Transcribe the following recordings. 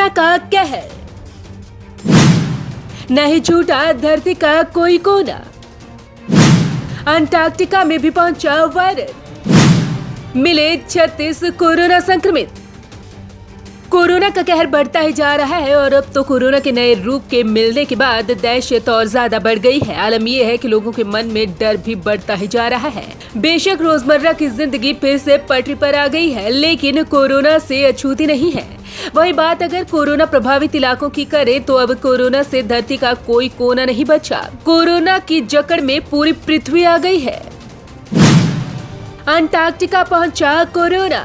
Corona का कहर, नहीं छूटा धरती का कोई कोना। अंटार्कटिका में भी पहुंचा वायरस, मिले 36 कोरोना संक्रमित। कोरोना का कहर बढ़ता ही जा रहा है और अब तो कोरोना के नए रूप के मिलने के बाद दहशत और ज्यादा बढ़ गई है। आलम यह है कि लोगों के मन में डर भी बढ़ता ही जा रहा है। बेशक रोजमर्रा की जिंदगी फिर से पटरी पर आ गई है, लेकिन कोरोना से अछूती नहीं है। वही बात अगर कोरोना प्रभावित इलाकों की करें तो अब कोरोना से धरती का कोई कोना नहीं बचा। कोरोना की जकड़ में पूरी पृथ्वी आ गई है। अंटार्कटिका पहुंचा कोरोना।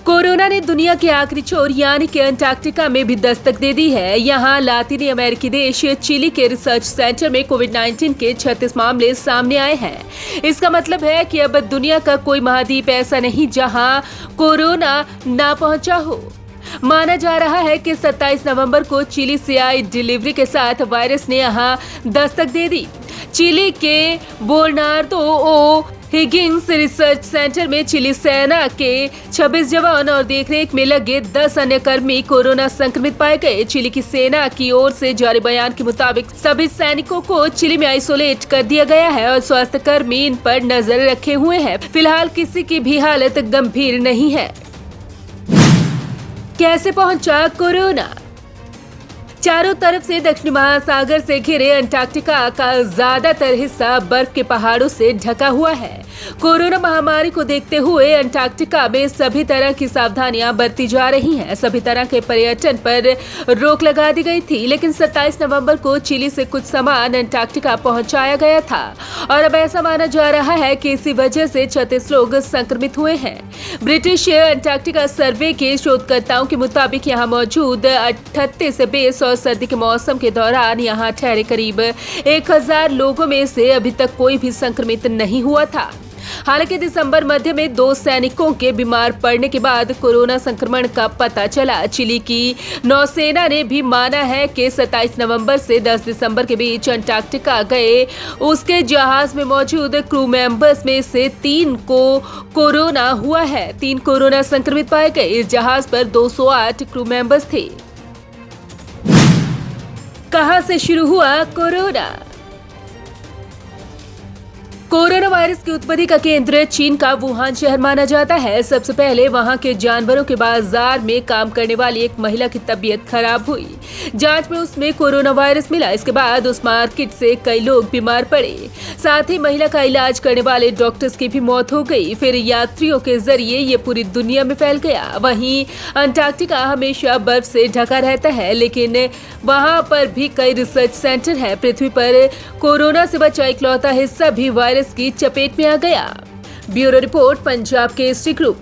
कोरोना ने दुनिया के आखिरी छोर यानी कि अंटार्कटिका में भी दस्तक दे दी है। यहाँ लातीनी अमेरिकी देश चिली के रिसर्च सेंटर में कोविड-19 के 36 मामले सामने आए हैं। इसका मतलब है कि अब दुनिया का कोई महाद्वीप ऐसा नहीं जहाँ कोरोना ना पहुंचा हो। माना जा रहा है कि 27 नवंबर को चिली से आई डिलीवरी के साथ वायरस ने यहाँ दस्तक दे दी। चिली के बोर्नार्डो ओ हिगिंस रिसर्च सेंटर में चिली सेना के 26 जवान और देखरेख में लगे 10 अन्य कर्मी कोरोना संक्रमित पाए गए। चिली की सेना की ओर से जारी बयान के मुताबिक सभी सैनिकों को चिली में आइसोलेट कर दिया गया है और स्वास्थ्य कर्मी इन पर नजर रखे हुए हैं। फिलहाल किसी की भी हालत गंभीर नहीं है। कैसे पहुंचा कोरोना? चारों तरफ से दक्षिणी महासागर से घिरे अंटार्कटिका का ज्यादातर हिस्सा बर्फ के पहाड़ों से ढका हुआ है। कोरोना महामारी को देखते हुए अंटार्कटिका में सभी तरह की सावधानियां बरती जा रही हैं। सभी तरह के पर्यटन पर रोक लगा दी गई थी, लेकिन 27 नवंबर को चिली से कुछ सामान अंटार्कटिका पहुंचाया गया था और अब ऐसा माना जा रहा है कि इसी वजह से 36 लोग संक्रमित हुए हैं। ब्रिटिश अंटार्कटिका सर्वे के शोधकर्ताओं के मुताबिक यहाँ मौजूद 38 बेस और सर्दी के मौसम के दौरान यहाँ ठहरे करीब 1000 लोगों में से अभी तक कोई भी संक्रमित नहीं हुआ था। हालांकि दिसंबर मध्य में 2 सैनिकों के बीमार पड़ने के बाद कोरोना संक्रमण का पता चला। चिली की नौसेना ने भी माना है कि 27 नवंबर से 10 दिसंबर के बीच अंटार्कटिका गए उसके जहाज में मौजूद क्रू मेंबर्स में से 3 को कोरोना हुआ है। 3 कोरोना संक्रमित पाए गए। इस जहाज पर 208 क्रू मेंबर्स थे। कहां से शुरू हुआ कोरोना? कोरोना वायरस की उत्पत्ति का केंद्र चीन का वुहान शहर माना जाता है। सबसे पहले वहां के जानवरों के बाजार में काम करने वाली एक महिला की तबीयत खराब हुई। जांच में उसमें कोरोना वायरस मिला। इसके बाद उस मार्केट से कई लोग बीमार पड़े। साथ ही महिला का इलाज करने वाले डॉक्टर्स की भी मौत हो गई। फिर यात्रियों के जरिए ये पूरी दुनिया में फैल गया। वहीं अंटार्कटिका हमेशा बर्फ से ढका रहता है, लेकिन वहां पर भी कई रिसर्च सेंटर है। पृथ्वी पर कोरोना से बचा इकलौता हिस्सा भी वायरस की चपेट में आ गया। Bureau report, Punjab Kesari group.